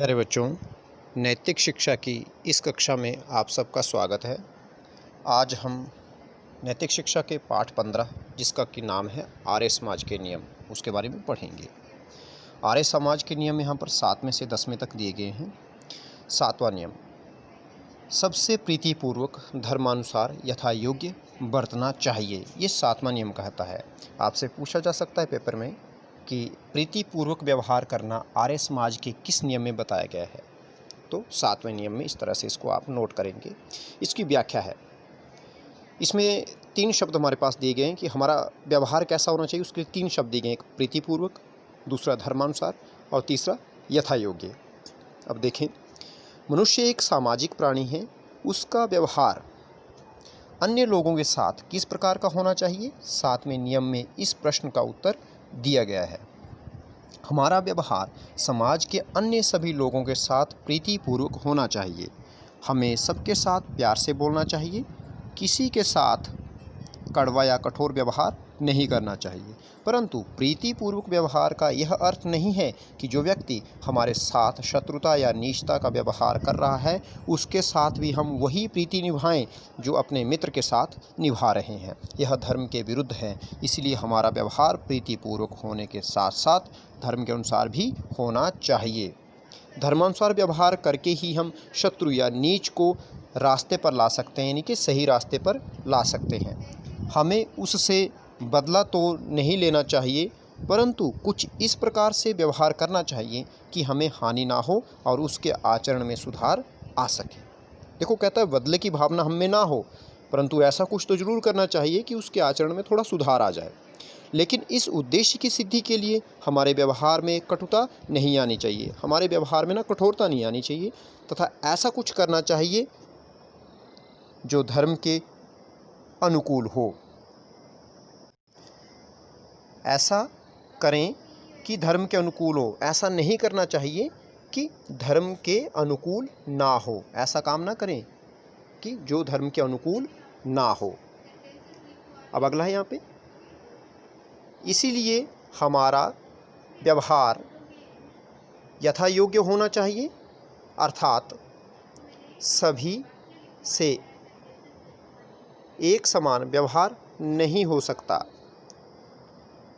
प्यारे बच्चों, नैतिक शिक्षा की इस कक्षा में आप सबका स्वागत है। आज हम नैतिक शिक्षा के पाठ 15 जिसका कि नाम है आर्य समाज के नियम, उसके बारे में पढ़ेंगे। आर्य समाज के नियम यहाँ पर 7 में से 10वें तक दिए गए हैं। 7वां नियम, सबसे प्रीतिपूर्वक धर्मानुसार यथा योग्य बरतना चाहिए। ये 7वां नियम कहता है। आपसे पूछा जा सकता है पेपर में कि प्रीतिपूर्वक व्यवहार करना आर्य समाज के किस नियम में बताया गया है। तो 7वें नियम में इस तरह से इसको आप नोट करेंगे। इसकी व्याख्या है, इसमें 3 शब्द हमारे पास दिए गए हैं कि हमारा व्यवहार कैसा होना चाहिए। उसके 3 शब्द दिए गए हैं, एक प्रीतिपूर्वक, दूसरा धर्मानुसार और तीसरा यथा योग्य। अब देखें, मनुष्य एक सामाजिक प्राणी है। उसका व्यवहार अन्य लोगों के साथ किस प्रकार का होना चाहिए, 7वें नियम में इस प्रश्न का उत्तर दिया गया है। हमारा व्यवहार समाज के अन्य सभी लोगों के साथ प्रीतिपूर्वक होना चाहिए। हमें सबके साथ प्यार से बोलना चाहिए। किसी के साथ कड़वा या कठोर व्यवहार नहीं करना चाहिए। परंतु प्रीतिपूर्वक व्यवहार का यह अर्थ नहीं है कि जो व्यक्ति हमारे साथ शत्रुता या नीचता का व्यवहार कर रहा है उसके साथ भी हम वही प्रीति निभाएं जो अपने मित्र के साथ निभा रहे हैं। यह धर्म के विरुद्ध है। इसलिए हमारा व्यवहार प्रीतिपूर्वक होने के साथ साथ धर्म के अनुसार भी होना चाहिए। धर्मानुसार व्यवहार करके ही हम शत्रु या नीच को रास्ते पर ला सकते हैं, यानी कि सही रास्ते पर ला सकते हैं। हमें उससे बदला तो नहीं लेना चाहिए, परंतु कुछ इस प्रकार से व्यवहार करना चाहिए कि हमें हानि ना हो और उसके आचरण में सुधार आ सके। देखो, कहता है बदले की भावना हम में ना हो, परंतु ऐसा कुछ तो ज़रूर करना चाहिए कि उसके आचरण में थोड़ा सुधार आ जाए। लेकिन इस उद्देश्य की सिद्धि के लिए हमारे व्यवहार में कटुता नहीं आनी चाहिए, हमारे व्यवहार में ना कठोरता नहीं आनी चाहिए, तथा ऐसा कुछ करना चाहिए जो धर्म के अनुकूल हो। ऐसा करें कि धर्म के अनुकूल हो। ऐसा नहीं करना चाहिए कि धर्म के अनुकूल ना हो। ऐसा काम ना करें कि जो धर्म के अनुकूल ना हो। अब अगला है यहाँ पे, इसीलिए हमारा व्यवहार यथा योग्य होना चाहिए, अर्थात सभी से एक समान व्यवहार नहीं हो सकता।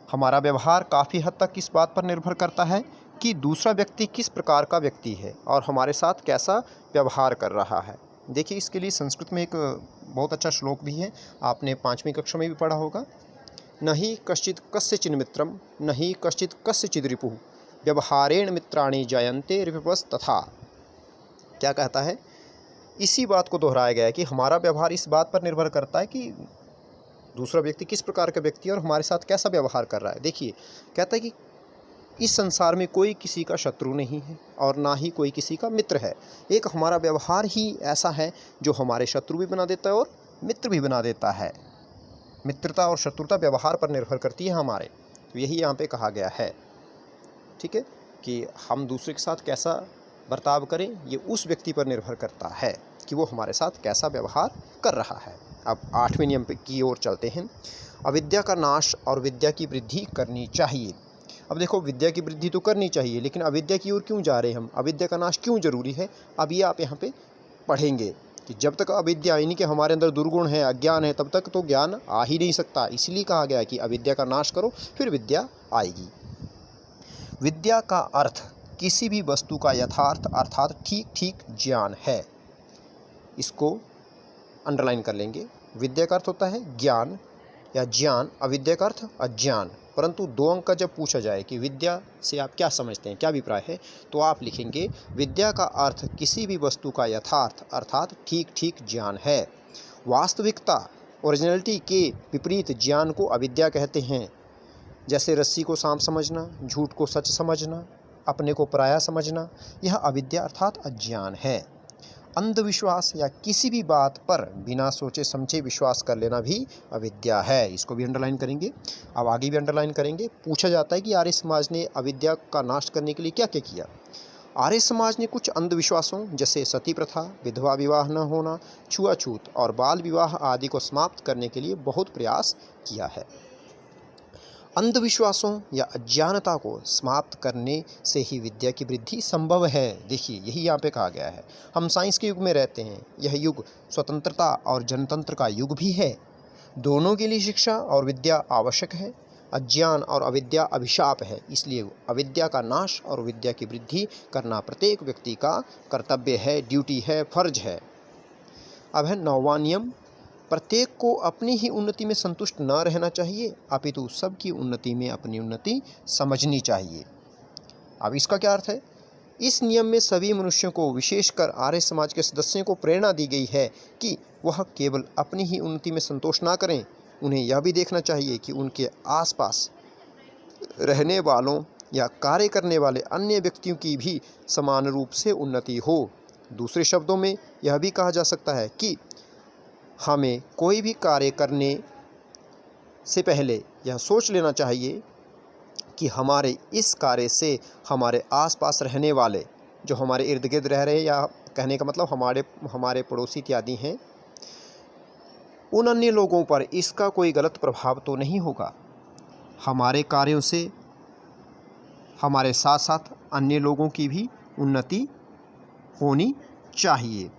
हमारा व्यवहार काफ़ी हद तक इस बात पर निर्भर करता है कि दूसरा व्यक्ति किस प्रकार का व्यक्ति है और हमारे साथ कैसा व्यवहार कर रहा है। देखिए, इसके लिए संस्कृत में एक बहुत अच्छा श्लोक भी है, आपने 5वीं कक्षा में भी पढ़ा होगा। न ही कश्चित् कस्यचिन् मित्रं न ही कश्चित् कस्यचिद् रिपुः व्यवहारेण मित्राणि जायन्ते रिपुवस्तथा। क्या कहता है, इसी बात को दोहराया गया है कि हमारा व्यवहार इस बात पर निर्भर करता है कि दूसरा व्यक्ति किस प्रकार का व्यक्ति है और हमारे साथ कैसा व्यवहार कर रहा है। देखिए, कहता है कि इस संसार में कोई किसी का शत्रु नहीं है और ना ही कोई किसी का मित्र है। एक हमारा व्यवहार ही ऐसा है जो हमारे शत्रु भी बना देता है और मित्र भी बना देता है। मित्रता और शत्रुता व्यवहार पर निर्भर करती है हमारे। तो यही यहाँ पे कहा गया है, ठीक है, कि हम दूसरे के साथ कैसा बर्ताव करें ये उस व्यक्ति पर निर्भर करता है कि वो हमारे साथ कैसा व्यवहार कर रहा है। अब 8वें नियम की ओर चलते हैं। अविद्या का नाश और विद्या की वृद्धि करनी चाहिए। अब देखो, विद्या की वृद्धि तो करनी चाहिए, लेकिन अविद्या की ओर क्यों जा रहे हैं हम, अविद्या का नाश क्यों जरूरी है, अब ये आप यहाँ पे पढ़ेंगे कि जब तक अविद्या, यानी कि हमारे अंदर दुर्गुण है, अज्ञान है, तब तक तो ज्ञान आ ही नहीं सकता। इसलिए कहा गया कि अविद्या का नाश करो फिर विद्या आएगी। विद्या का अर्थ किसी भी वस्तु का यथार्थ अर्थात ठीक ठीक ज्ञान है। इसको अंडरलाइन कर लेंगे। विद्या का अर्थ होता है ज्ञान या ज्ञान, अविद्या का अर्थ अज्ञान। परंतु 2 अंक का जब पूछा जाए कि विद्या से आप क्या समझते हैं, क्या अभिप्राय है, तो आप लिखेंगे विद्या का अर्थ किसी भी वस्तु का यथार्थ अर्थात ठीक ठीक ज्ञान है। वास्तविकता, ओरिजिनलिटी के विपरीत ज्ञान को अविद्या कहते हैं। जैसे रस्सी को सांप समझना, झूठ को सच समझना, अपने को पराया समझना, यह अविद्या अर्थात अज्ञान है। अंधविश्वास या किसी भी बात पर बिना सोचे समझे विश्वास कर लेना भी अविद्या है। इसको भी अंडरलाइन करेंगे। अब आगे भी अंडरलाइन करेंगे। पूछा जाता है कि आर्य समाज ने अविद्या का नाश करने के लिए क्या क्या किया। आर्य समाज ने कुछ अंधविश्वासों जैसे सती प्रथा, विधवा विवाह न होना, छुआछूत और बाल विवाह आदि को समाप्त करने के लिए बहुत प्रयास किया है। अंधविश्वासों या अज्ञानता को समाप्त करने से ही विद्या की वृद्धि संभव है। देखिए, यही यहाँ पे कहा गया है। हम साइंस के युग में रहते हैं। यह युग स्वतंत्रता और जनतंत्र का युग भी है। दोनों के लिए शिक्षा और विद्या आवश्यक है। अज्ञान और अविद्या अभिशाप है, इसलिए अविद्या का नाश और विद्या की वृद्धि करना प्रत्येक व्यक्ति का कर्तव्य है, ड्यूटी है, फर्ज है। अब है 9वां नियम, प्रत्येक को अपनी ही उन्नति में संतुष्ट न रहना चाहिए, अपितु सबकी उन्नति में अपनी उन्नति समझनी चाहिए। अब इसका क्या अर्थ है? इस नियम में सभी मनुष्यों को, विशेषकर आर्य समाज के सदस्यों को प्रेरणा दी गई है कि वह केवल अपनी ही उन्नति में संतोष ना करें, उन्हें यह भी देखना चाहिए कि उनके आसपास रहने वालों या कार्य करने वाले अन्य व्यक्तियों की भी समान रूप से उन्नति हो। दूसरे शब्दों में यह भी कहा जा सकता है कि हमें कोई भी कार्य करने से पहले यह सोच लेना चाहिए कि हमारे इस कार्य से हमारे आसपास रहने वाले, जो हमारे इर्द गिर्द रह रहे हैं, या कहने का मतलब हमारे पड़ोसी इत्यादि हैं, उन अन्य लोगों पर इसका कोई गलत प्रभाव तो नहीं होगा। हमारे कार्यों से हमारे साथ साथ अन्य लोगों की भी उन्नति होनी चाहिए।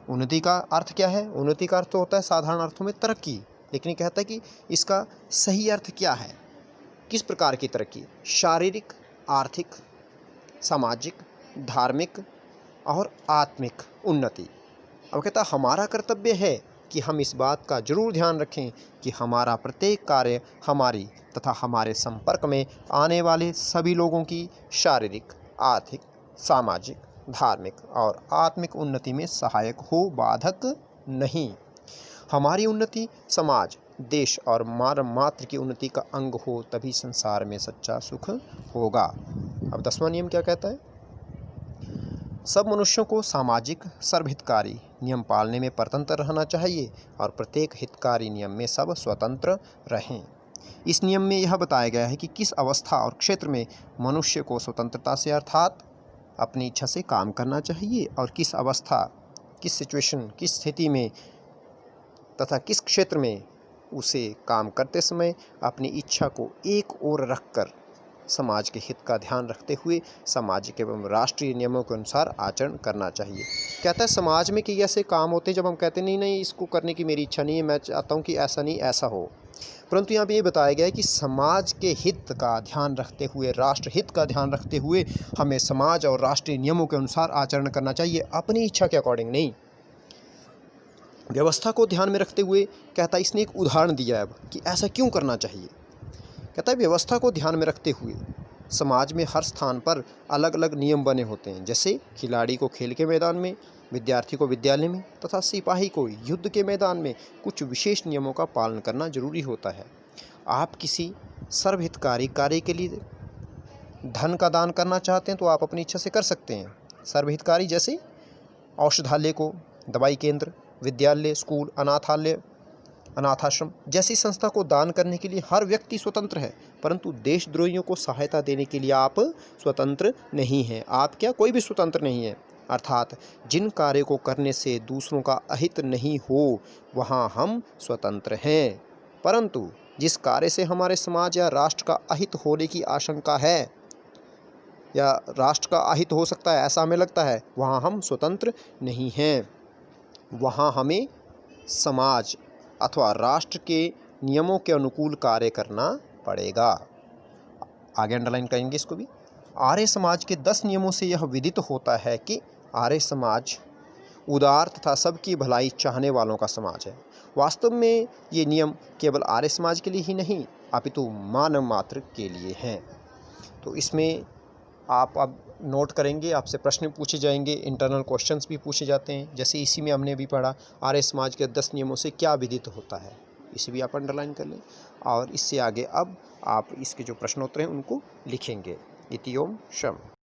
उन्नति का अर्थ क्या है? उन्नति का अर्थ तो होता है साधारण अर्थों में तरक्की, लेकिन ये कहता है कि इसका सही अर्थ क्या है, किस प्रकार की तरक्की? शारीरिक, आर्थिक, सामाजिक, धार्मिक और आत्मिक उन्नति। अब कहता है हमारा कर्तव्य है कि हम इस बात का जरूर ध्यान रखें कि हमारा प्रत्येक कार्य हमारी तथा हमारे संपर्क में आने वाले सभी लोगों की शारीरिक, आर्थिक, सामाजिक, धार्मिक और आत्मिक उन्नति में सहायक हो, बाधक नहीं। हमारी उन्नति समाज, देश और मानव मात्र की उन्नति का अंग हो, तभी संसार में सच्चा सुख होगा। अब 10वां नियम क्या कहता है? सब मनुष्यों को सामाजिक सर्वहितकारी नियम पालने में परतंत्र रहना चाहिए और प्रत्येक हितकारी नियम में सब स्वतंत्र रहें। इस नियम में यह बताया गया है कि किस अवस्था और क्षेत्र में मनुष्य को स्वतंत्रता से अर्थात अपनी इच्छा से काम करना चाहिए और किस अवस्था, किस सिचुएशन, किस स्थिति में तथा किस क्षेत्र में उसे काम करते समय अपनी इच्छा को एक ओर रखकर समाज के हित का ध्यान रखते हुए सामाजिक एवं राष्ट्रीय नियमों के अनुसार आचरण करना चाहिए। कहता है समाज में कई ऐसे काम होते हैं जब हम कहते नहीं इसको करने की मेरी इच्छा नहीं है, मैं चाहता हूँ कि ऐसा नहीं ऐसा हो, परंतु यहाँ पे ये बताया गया है कि समाज के हित का ध्यान रखते हुए, राष्ट्र हित का ध्यान रखते हुए हमें समाज और राष्ट्रीय नियमों के अनुसार आचरण करना चाहिए, अपनी इच्छा के अकॉर्डिंग नहीं। व्यवस्था को ध्यान में रखते हुए कहता है, इसने एक उदाहरण दिया है अब कि ऐसा क्यों करना चाहिए। कहता है व्यवस्था को ध्यान में रखते हुए समाज में हर स्थान पर अलग अलग नियम बने होते हैं, जैसे खिलाड़ी को खेल के मैदान में, विद्यार्थी को विद्यालय में तथा सिपाही को युद्ध के मैदान में कुछ विशेष नियमों का पालन करना जरूरी होता है। आप किसी सर्वहितकारी कार्य के लिए धन का दान करना चाहते हैं तो आप अपनी इच्छा से कर सकते हैं। सर्वहितकारी जैसे औषधालय को, दवाई केंद्र, विद्यालय, स्कूल, अनाथालय, अनाथाश्रम जैसी संस्था को दान करने के लिए हर व्यक्ति स्वतंत्र है, परंतु देशद्रोहियों को सहायता देने के लिए आप स्वतंत्र नहीं हैं। आप क्या, कोई भी स्वतंत्र नहीं है। अर्थात जिन कार्य को करने से दूसरों का अहित नहीं हो वहाँ हम स्वतंत्र हैं, परंतु जिस कार्य से हमारे समाज या राष्ट्र का अहित होने की आशंका है या राष्ट्र का अहित हो सकता है ऐसा हमें लगता है, वहाँ हम स्वतंत्र नहीं हैं। वहाँ हमें समाज अथवा राष्ट्र के नियमों के अनुकूल कार्य करना पड़ेगा। आगे अंडरलाइन करेंगे इसको भी। आर्य समाज के 10 नियमों से यह विदित होता है कि आर्य समाज उदार तथा सबकी भलाई चाहने वालों का समाज है। वास्तव में ये नियम केवल आर्य समाज के लिए ही नहीं अपितु मानव मात्र के लिए हैं। तो इसमें आप अब नोट करेंगे, आपसे प्रश्न पूछे जाएंगे, इंटरनल क्वेश्चंस भी पूछे जाते हैं। जैसे इसी में हमने भी पढ़ा आर्य समाज के 10 नियमों से क्या विदित होता है, इसे भी आप अंडरलाइन कर लें। और इससे आगे अब आप इसके जो प्रश्नोत्तर हैं उनको लिखेंगे। इति ओम शम।